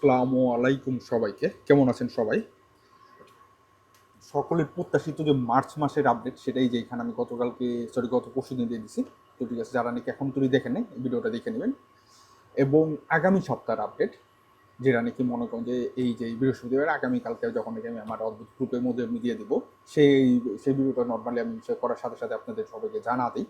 আসসালামু আলাইকুম সবাইকে। কেমন আছেন সবাই? সকলের প্রত্যাশিত যে মার্চ মাসের আপডেট সেটাই যে এখানে আমি গত পরশুদিন দিয়ে দিছি। তো ঠিক আছে, যারা নাকি এখন তুই দেখেন নাই ভিডিওটা দেখে নেবেন। এবং আগামী সপ্তাহের আপডেট যেটা নাকি মনে করেন যে এই বৃহস্পতিবার আগামীকালকে যখন নাকি আমি আমার অদ্ভুত গ্রুপের মধ্যে আমি দিয়ে দিব, সেই সেই ভিডিওটা নর্মালি আমি করার সাথে সাথে আপনাদের সবাইকে জানা দিই।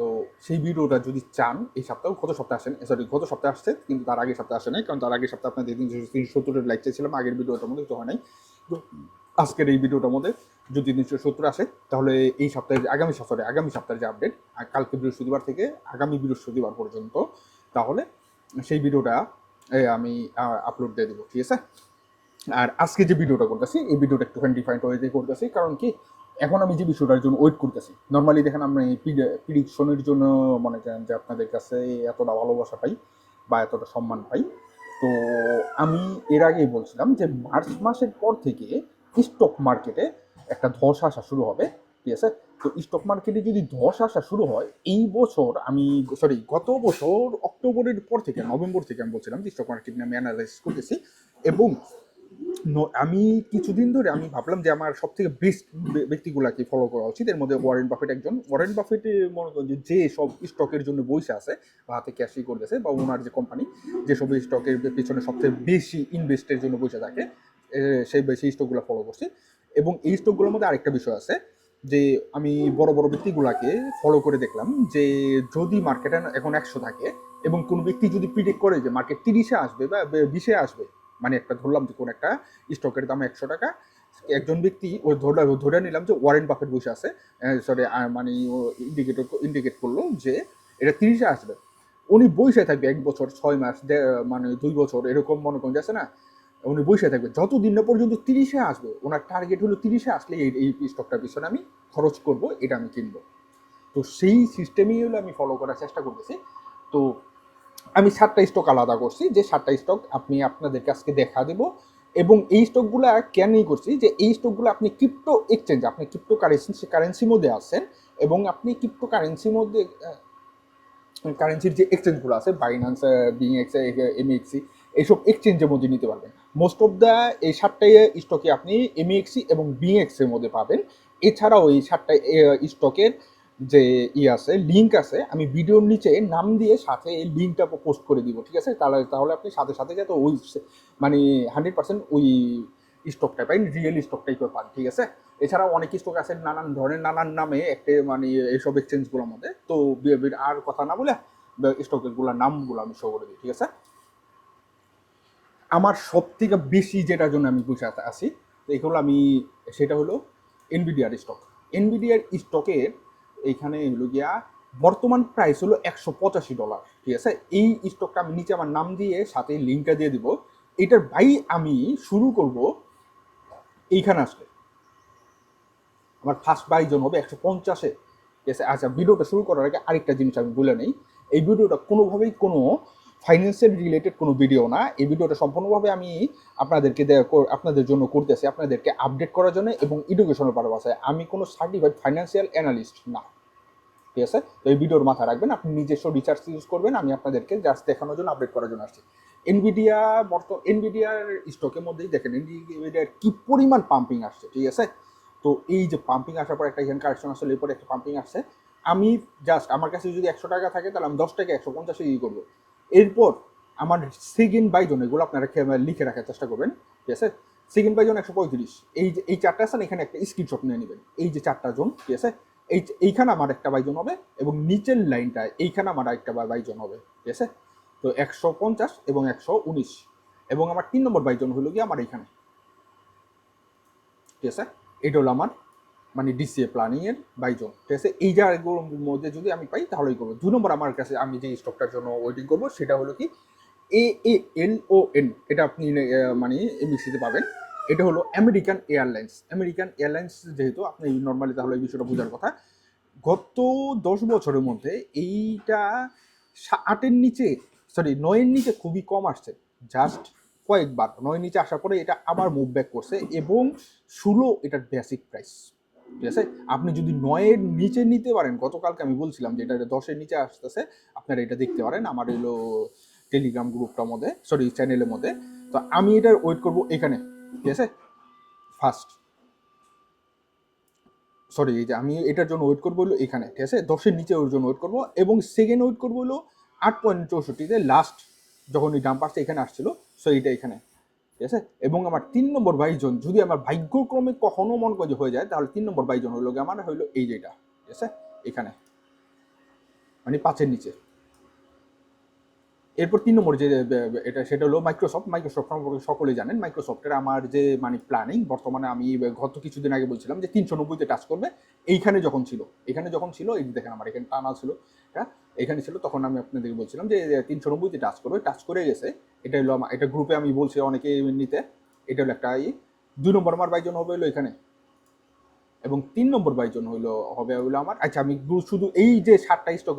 তো সেই ভিডিওটা যদি চান এই সপ্তাহে গত সপ্তাহে আসেন, সরি গত সপ্তাহে আসছে কিন্তু তার আগের সপ্তাহে আসে নাই, কারণ তার আগের সপ্তাহে আপনাদের 370 লাইক চাইছিলাম আগের ভিডিওটার মধ্যে, তো হয় নাই। তো আজকের এই ভিডিওটার মধ্যে যদি 370 আসে তাহলে আগামী সপ্তাহের যে আপডেট কালকে বৃহস্পতিবার থেকে আগামী বৃহস্পতিবার পর্যন্ত, তাহলে সেই ভিডিওটা আমি আপলোড দিয়ে দেবো, ঠিক আছে। আর আজকে যে ভিডিওটা করতেছি এই ভিডিওটা একটুখানি ডিফারেন্ট ওয়েতে করতেছি, কারণ কি এখন আমি যে বিষয়টার জন্য ওয়েট করতেছি। নর্মালি দেখেন আমরা এই প্রিডিকশনের জন্য মনে করেন যে আপনাদের কাছে এতটা ভালোবাসা পাই বা এতটা সম্মান পাই। তো আমি এর আগেই বলছিলাম যে মার্চ মাসের পর থেকে স্টক মার্কেটে একটা ধস আসা শুরু হবে, ঠিক আছে। তো স্টক মার্কেটে যদি ধস আসা শুরু হয় এই বছর, গত বছর অক্টোবরের পর থেকে নভেম্বর থেকে আমি বলছিলাম যে স্টক মার্কেট নিয়ে আমি অ্যানালাইসিস করতেছি। এবং আমি কিছুদিন ধরে আমি ভাবলাম যে আমার সব থেকে বেস্ট ব্যক্তিগুলাকে ফলো করা উচিত। এর মধ্যে ওয়ারেন বাফেট একজন। ওয়ারেন বাফেট মনে করেন যে সব স্টকের জন্য বসে আছে বা হাতে ক্যাশই করতেছে, বা ওনার যে কোম্পানি যেসব স্টকের পিছনে সবথেকে বেশি ইনভেস্টের জন্য বসে থাকে, সেই বেশি স্টকগুলো ফলো করছি। এবং এই স্টকগুলোর মধ্যে আরেকটা বিষয় আছে যে আমি বড় বড় ব্যক্তিগুলাকে ফলো করে দেখলাম যে যদি মার্কেটে এখন 100 থাকে এবং কোনো ব্যক্তি যদি প্রিডিক্ট করে যে মার্কেট 30-এ আসবে বা 20-এ আসবে, মানে একটা ধরলাম যে কোন একটা স্টকের দাম 100 টাকা, একজন ব্যক্তি ওই ধরে নিলাম যে ওয়ারেন বাফেট বসে আছে, মানে ইন্ডিকেট করলো যে এটা 30-এ আসবে। উনি বসে থাকবে 1 বছর 6 মাস, মানে 2 বছর, এরকম মনে করেন যাচ্ছে না। উনি বসে থাকবে যতদিন না পর্যন্ত 30-এ আসবে। ওনার টার্গেট হলো 30-এ আসলে এই স্টকটার পিছনে আমি খরচ করব, এটা আমি কিনবো। তো সেই সিস্টেমই হলো আমি ফলো করার চেষ্টা করতেছি। তো আমি 7টা স্টক আলাদা করছি, যে 7টা স্টক আপনি আপনাদেরকে আজকে দেখা দেব। এবং এই স্টকগুলো কেনই করছি যে এই স্টকগুলো আপনি ক্রিপ্টো কারেন্সির মধ্যে আছেন, এবং আপনি ক্রিপ্টো কারেন্সির মধ্যে কারেন্সির যে এক্সচেঞ্জগুলো আছে বাইন্যান্স, বিএক্স, এমএক্সি, এইসব এক্সচেঞ্জের মধ্যে নিতে পারবেন। মোস্ট অফ দ্য এই 7টাই স্টকে আপনি এমএক্সি এবং বিএক্স এর মধ্যে পাবেন। এছাড়াও এই 7টা স্টকের যে আছে লিঙ্ক আছে, আমি ভিডিওর নিচে নাম দিয়ে সাথে এই লিঙ্কটা পোস্ট করে দিব, ঠিক আছে। তাহলে আপনি সাথে সাথে যাতে ওই মানে 100% ওই স্টকটা পাই, রিয়েল স্টকটাই পান, ঠিক আছে। এছাড়াও অনেক স্টক আছে নানান ধরনের নানান নামে একটা, মানে এইসব এক্সচেঞ্জগুলোর মধ্যে। তো আর কথা না বলে স্টকের নামগুলো আমি শো করে দিই, ঠিক আছে। আমার সব থেকে বেশি যেটার জন্য আমি বুঝে আছি এগুলো আমি, সেটা হলো এনভিডিআর স্টক। এনভিডিআর স্টকের এইখানে হলো গিয়া বর্তমান প্রাইস হলো $185, ঠিক আছে। এই স্টকটা আমি নিচে আমার নাম দিয়ে সাথে লিঙ্কটা দিয়ে দিব। এটার বাই আমি শুরু করব এইখানে আসলে। আমার ফার্স্ট বাই জন হবে 150-এ, ঠিক আছে। আচ্ছা, ভিডিওটা শুরু করার আগে আরেকটা জিনিস আমি বলে নেই। এই ভিডিওটা কোনোভাবেই কোনো ফাইন্যান্সিয়াল রিলেটেড কোনো ভিডিও না। এই ভিডিওটা সম্পূর্ণভাবে আমি আপনাদের জন্য করতেছি, আপনাদেরকে আপডেট করার জন্য এবং এডুকেশনের পারপাসে। আমি কোনো সার্টিফাইড ফাইন্যান্সিয়াল অ্যানালিস্ট না, ঠিক আছে। তো এই ভিডিওর মাথায় রাখবেন, আপনি নিজস্ব রিসার্চ ইউজ করবেন, আমি আপনাদেরকে জাস্ট দেখানোর জন্য আপডেট করার জন্য আসছি। এনভিডিয়ার স্টকের মধ্যেই দেখেন এনভিডিয়ার কি পরিমাণ পাম্পিং আসছে, ঠিক আছে। তো এই যে পাম্পিং আসার পর একটা এখানে কারেকশন আসলে এরপরে একটা পাম্পিং আসছে। আমি জাস্ট আমার কাছে যদি 100 টাকা থাকে তাহলে আমি 10 টাকা 150-এ করবো। এরপর আমার সেকেন্ড বাইজন, এগুলো আপনারা লিখে রাখার চেষ্টা করবেন, ঠিক আছে। Second Bizon 135। এই 4টা আছে, এখানে একটা স্ক্রিনশট নিয়ে নেবেন। এই যে 4টা জোন, ঠিক আছে। এইখানে আমার একটা বাইজন হবে এবং নিচের লাইনটা এইখানে আমার একটা বাইজন হবে, ঠিক আছে। তো 150 এবং 119, এবং আমার 3 নম্বর বাইজন হলো গিয়ে আমার এইখানে, ঠিক আছে। এটা হলো আমার মানে ডিসিএ প্ল্যানিং এর বাইজন, ঠিক আছে। এই জায়গাগুলোর মধ্যে যদি আমি পাই তাহলেই করবো। 2 নম্বর আমার কাছে আমি যে স্টকটার জন্য ওয়েটিং করবো সেটা হলো কি AALON। এটা আপনি মানে এমবিসিতে পাবেন। এটা হলো আমেরিকান এয়ারলাইন্স। আমেরিকান এয়ারলাইন্স যেহেতু আপনি নর্মালি তাহলে এই বিষয়টা বোঝার কথা। গত 10 বছরের মধ্যে এইটা 8-এর নিচে, 9-এর নিচে খুবই কম আসছে। জাস্ট কয়েকবার 9-এর নিচে আসার পরে এটা আবার মুভ ব্যাক করছে, এবং 16 এটার বেসিক প্রাইস, ঠিক আছে। আপনি যদি 9-এর নিচে নিতে পারেন, গতকালকে আমি বলছিলাম যে এটা 10-এর নিচে আসতেছে, আপনারা এটা দেখতে পারেন। আমার এলো টেলিগ্রাম গ্রুপটার মধ্যে, সরি চ্যানেলের মধ্যে। তো আমি এটা ওয়েট করব এখানে, ঠিক আছে, ফার্স্ট সরি এই যে আমি এটার জন্য ওয়েট করবো হলো এখানে, ঠিক আছে, 10-এর নিচে ওর জন্য ওয়েট করবো, এবং সেকেন্ড ওয়েট করবো হলো 8.64-তে লাস্ট যখন এই ডাম্পারটা এখানে আসছিল, সো এইটা এখানে, ঠিক আছে। এবং আমার 3 নম্বর বাইজন যদি আমার ভাগ্যক্রমে কখনো মনে করে হয়ে যায়, তাহলে 3 নম্বর বাইজন হইলো আমার হইলো এই যেটা, ঠিক আছে, এখানে মানে 5-এর নিচে। এরপর 3 নম্বর যে এটা সেটা হলো মাইক্রোসফট সম্পর্কে সকলেই জানেন। মাইক্রোসফটের আমার যে মানে প্ল্যানিং বর্তমানে, আমি গত কিছুদিন আগে বলছিলাম যে 390-তে টাচ করবে। এখানে যখন ছিল এই দেখেন আমার এখানে টানা ছিল, হ্যাঁ এখানে ছিল, তখন আমি আপনাদেরকে বলছিলাম যে 390-তে টাচ করবে, টাচ করে গেছে। এটা হলো আমার, এটা গ্রুপে আমি বলছি অনেকে নিতে, এটা হলো একটা 2 নম্বর আমার বাইজন হবে হলো এখানে, এবং 3 নম্বর বাইজন হবে আমার, আচ্ছা আমি শুধু এই যে 7টা স্টক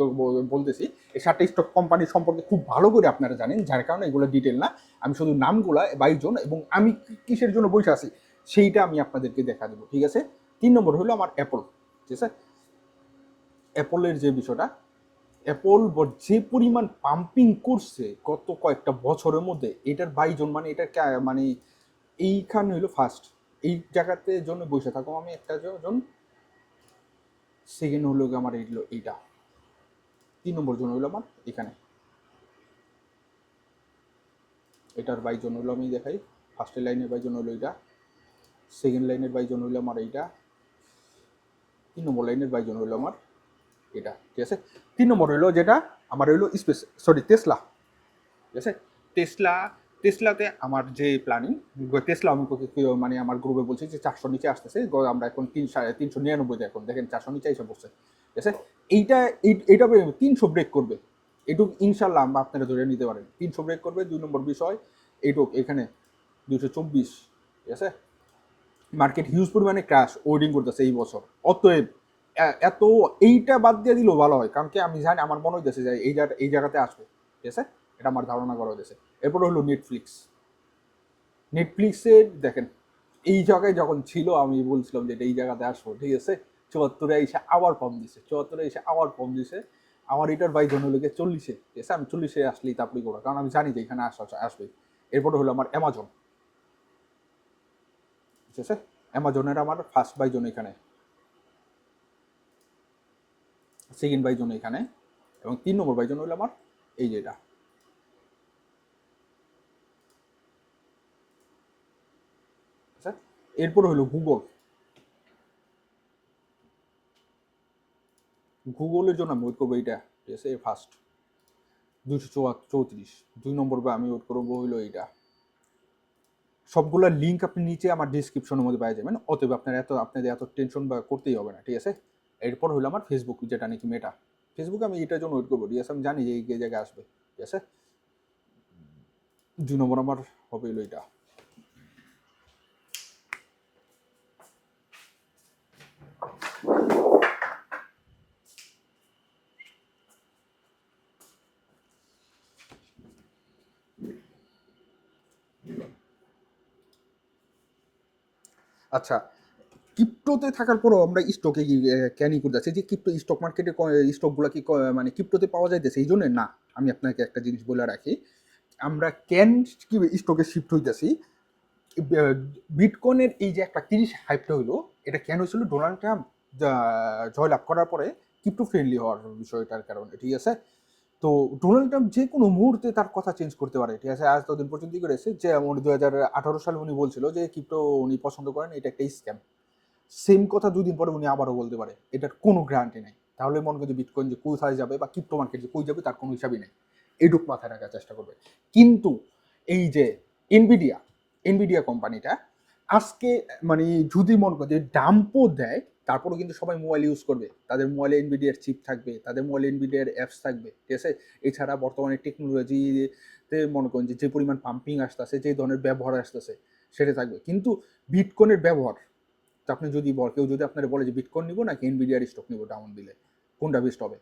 বলতেছি, এই 7টা স্টক কোম্পানি সম্পর্কে খুব ভালো করে আপনারা জানেন, যার কারণে এগুলো ডিটেল না, আমি শুধু নামগুলা বাইজন এবং আমি কিসের জন্য বসে আছি সেইটা আমি আপনাদেরকে দেখা দেবো, ঠিক আছে। 3 নম্বর হলো আমার অ্যাপল, ঠিক আছে। অ্যাপলের যে বিষয়টা, অ্যাপল যে পরিমাণ পাম্পিং করছে গত কয়েকটা বছরের মধ্যে, এটার বাইজন মানে এটার মানে এইখানে হলো ফার্স্ট, এই জায়গাতে জন্য বসে থাকো আমি একটা জন। সেকেন্ড হলো আমার এইটা, 3 নম্বর জন হইলো আমার এখানে, এটার বাইজন হইলো আমি দেখাই, ফার্স্ট লাইনের বাইজন হইলো এটা, সেকেন্ড লাইনের বাইজন হইলো আমার এইটা, 3 নম্বর লাইনের বাইজন হইলো আমার এটা, ঠিক আছে। 3 নম্বর হইলো যেটা আমার হইলো টেসলা, ঠিক আছে। টেসলাতে আমার যে প্ল্যানিং, টেসলা আমি মানে আমার গ্রুপে বলছি যে 400 নিচে আসতেছে, আমরা এখন 399 এখন দেখেন 400 নিচে এসে পড়ছে, ঠিক আছে। এইটা 300 ব্রেক করবে, এটুক ইনশাল্লাহ আমরা আপনারা ধরে নিতে পারেন, 300 ব্রেক করবে। 2 নম্বর বিষয় এইটুক এখানে 224, ঠিক আছে। মার্কেট হিউজ পরিমাণে ক্র্যাশ ওয়েডিং করতেছে এই বছর, অতএব এত এইটা বাদ দিয়ে দিলেও ভালো হয়, কারণ কি আমি জানি, আমার মনে হইতেছে যে এই জায়গাতে আসবে, ঠিক আছে, এটা আমার ধারণা করা হয়েছে। এরপরে হলো নেটফ্লিক্সের দেখেন এই জায়গায় যখন ছিল আমি বলছিলাম যে এই জায়গাতে আসবো, ঠিক আছে, 74-এ এসে আবার কম দিছে, আমার এটার বাইজন হলো গিয়ে 40-এ, ঠিক আছে, আমি 40-এ আসলেই তারপরে করবো, কারণ আমি জানি যে এখানে আসবে। এরপরে হলো আমার অ্যামাজন, ঠিক আছে, অ্যামাজনের আমার ফার্স্ট বাইজন এখানে, সেকেন্ড বাইজন এখানে, এবং 3 নম্বর বাইজন হলো আমার এই যেটা, এরপর হলো গুগলের জন্য আমি ওয়েট করবো এইটা, ঠিক আছে, ফার্স্ট 234। 2 নম্বর আমি ওয়েট করবো হইলো এইটা। সবগুলোর লিঙ্ক আপনি নিচে আমার ডিসক্রিপশনের মধ্যে পেয়ে যাবেন, অতএব আপনাদের এত টেনশন বা করতেই হবে না, ঠিক আছে। এরপর হলো আমার ফেসবুক, যেটা নাকি মেটা, ফেসবুক আমি এটার জন্য ওয়েট করবো, ঠিক আছে, আমি জানি যে এই জায়গায় আসবে, ঠিক আছে। 2 নম্বর আমার হবে হলো এটা। আচ্ছা, ক্রিপ্টোতে থাকার পরও আমরা স্টকে ক্যানি করতে যাচ্ছি যে ক্রিপ্টো স্টক মার্কেটে স্টকগুলো কি মানে ক্রিপ্টোতে পাওয়া যাইতেছে, এই জন্য না। আমি আপনাকে একটা জিনিস বলে রাখি, আমরা কেন কি স্টকে শিফট হইতেছি, বিটকয়েনের এই যে একটা 30 হাইপটা হইলো, এটা কেন হয়েছিল? ডোনাল্ড ট্রাম্প জয়লাভ করার পরে ক্রিপ্টো ফ্রেন্ডলি হওয়ার বিষয়টার কারণে, ঠিক আছে। তো ডোনাল্ড ট্রাম্প যে কোনো মুহূর্তে তার কথা চেঞ্জ করতে পারে, ঠিক আছে। আজ ততদিন পর্যন্ত কি করেছে যে 2018 সালে উনি বলছিল যে ক্রিপ্টো উনি পছন্দ করেন, এটা একটা স্ক্যাম। সেম কথা 2 দিন পরে উনি আবারও বলতে পারে, এটার কোনো গ্যারান্টি নেই। তাহলে মনে করি যে বিটকয়েন যে কোথায় যাবে বা ক্রিপ্টো মার্কেট যে কই যাবে তার কোনো হিসাবই নেই, এটুক মাথায় রাখার চেষ্টা করবে। কিন্তু এই যে এনভিডিয়া এনভিডিয়া কোম্পানিটা আজকে মানে যদি মনে করে যে ডাম্পও দেয়, তারপরেও কিন্তু সবাই মোবাইল ইউজ করবে, তাদের মোবাইলে এনভিডিয়ার চিপ থাকবে, তাদের মোবাইলে এনভিডিয়ার অ্যাপস থাকবে, ঠিক আছে। এছাড়া বর্তমানে টেকনোলজিতে মনে করেন যে পরিমাণ পাম্পিং আসতেছে, যে ধরনের ব্যবহার আসতেছে সেটা থাকবে। কিন্তু বিটকয়েনের ব্যবহার, তো আপনি যদি কেউ যদি আপনার বলে যে বিটকয়েন নিবো নাকি এনভিডিয়ার স্টক নিবো ডাউন দিলে, কোনটা বেস্ট হবে?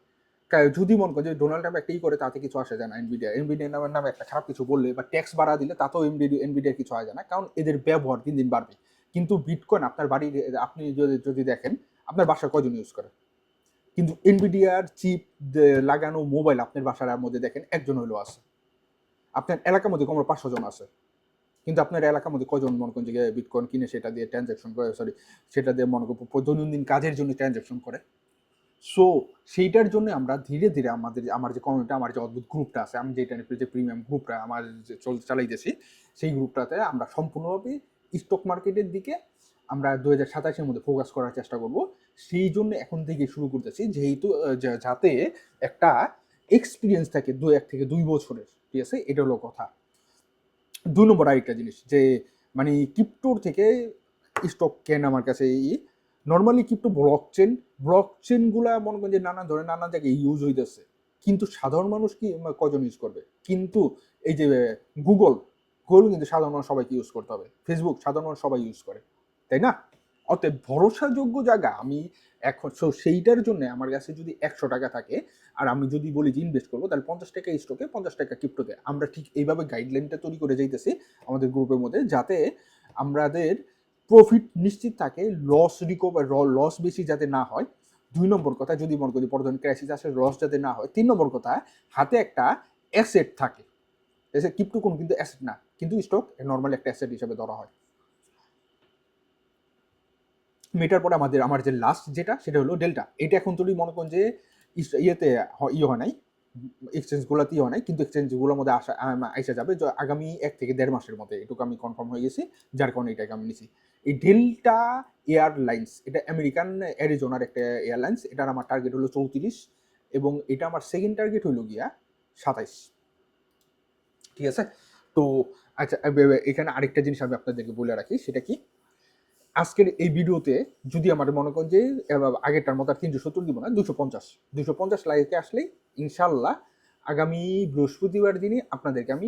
যদি মনে করেন যে ডোনাল্ড ট্রাম্প একটাই করে, তাতে কিছু আসে যায় না। এনভিডিয়া নামে একটা খারাপ কিছু বললে বা ট্যাক্স বাড়া দিলে তাতেও এনভিডিয়ার কিছু হয় যায় না, কারণ এদের ব্যবহার দিন দিন বাড়বে। কিন্তু বিটকয়েন আপনার বাড়ির, আপনি যদি দেখেন আপনার বাসায় কয়জন ইউজ করে, কিন্তু এনভিডিয়ার চিপ লাগানো মোবাইল আপনার বাসার মধ্যে দেখেন একজন হলেও আছে, আপনার এলাকার মধ্যে কমরা 500 জন আছে, কিন্তু আপনার এলাকার মধ্যে কজন মনে করেন যে বিটকয়েন কিনে সেটা দিয়ে ট্রানজাকশন করে, সেটা দিয়ে মনে করেন দৈনন্দিন কাজের জন্য ট্রানজাকশন করে। সো সেইটার জন্য আমরা ধীরে ধীরে আমার যে কমিউনিটি, আমার যে অদ্ভুত গ্রুপটা আছে, আমি যেটা যে প্রিমিয়াম গ্রুপটা আমার যে চালাইতেছি, সেই গ্রুপটাতে আমরা সম্পূর্ণভাবে স্টক মার্কেটের দিকে আমরা 2027-এর মধ্যে ফোকাস করার চেষ্টা করব। সেই জন্য এখন থেকে শুরু করতেছি, যেহেতু যাতে একটা এক্সপিরিয়েন্স থাকে 1 থেকে 2 বছরের, ঠিক আছে? এটা হলো কথা। 2 নম্বর আরেকটা জিনিস যে মানে ক্রিপ্টোর থেকে স্টক কেন আমার কাছে নর্মালি ক্রিপ্টো ব্লকচেনগুলা মনে করেন যে নানা ধরনের নানা জায়গায় ইউজ হইতেছে, কিন্তু সাধারণ মানুষ কি কজন ইউজ করবে? কিন্তু এই যে গুগল গুগল কিন্তু সাধারণ মানুষ সবাইকে ইউজ করতে হবে, ফেসবুক সাধারণ মানুষ সবাই ইউজ করে, তাই না? অতএব ভরসাযোগ্য জায়গা আমি এখন সেইটার জন্য আমার কাছে যদি 100 টাকা থাকে আর আমি যদি বলি যে ইনভেস্ট করবো, তাহলে 50 টাকা স্টকে, 50 টাকা ক্রিপ্টোতে। আমরা ঠিক এইভাবে গাইডলাইনটা তৈরি করে যাইতেছি আমাদের গ্রুপের মধ্যে, যাতে আমাদের প্রফিট নিশ্চিত থাকে, লস বেশি যাতে না হয়। 2 নম্বর কথা, যদি মনে করি পরবর্তী ক্রাইসিস আসে, লস যাতে না হয়। 3 নম্বর কথা, হাতে একটা অ্যাসেট থাকে। ক্রিপ্টো কোন কিন্তু অ্যাসেট না, কিন্তু স্টক নর্মালি একটা অ্যাসেট হিসেবে ধরা হয়। মেটার পরে আমার যে লাস্ট যেটা, সেটা হলো ডেল্টা। এটা এখন তুই মনে করেন যে ইয়েতে হয় নাই, এক্সচেঞ্জগুলোতেই হয় নাই, কিন্তু এক্সচেঞ্জগুলোর মধ্যে আসা যাবে আগামী 1 থেকে 1.5 মাসের মধ্যে, এটুকু আমি কনফার্ম হয়ে গেছি, যার কারণে এটাকে আমি নিছি। এই ডেল্টা এয়ারলাইন্স, এটা আমেরিকান অ্যারিজোনার একটা এয়ারলাইন্স, এটার আমার টার্গেট হলো 34, এবং এটা আমার সেকেন্ড টার্গেট হইল গিয়া 27, ঠিক আছে? তো আচ্ছা, এখানে আরেকটা জিনিস আমি আপনাদেরকে বলে রাখি, সেটা কি, আজকের এই ভিডিওতে যদি আমার মনে করেন যে আগেরটার মতো আর 370 দিব না, 250 লাইকে আসলেই ইনশাল্লাহ আগামী বৃহস্পতিবার দিনই আপনাদেরকে আমি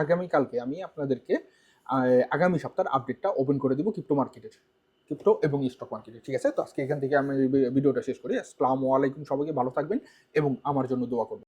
আগামীকালকে আমি আপনাদেরকে আগামী সপ্তাহের আপডেটটা ওপেন করে দিব ক্রিপ্টো এবং স্টক মার্কেটের, ঠিক আছে? তো আজকে এখান থেকে আমি ভিডিওটা শেষ করি। আসসালামু আলাইকুম, সবাইকে ভালো থাকবেন এবং আমার জন্য দোয়া করবেন।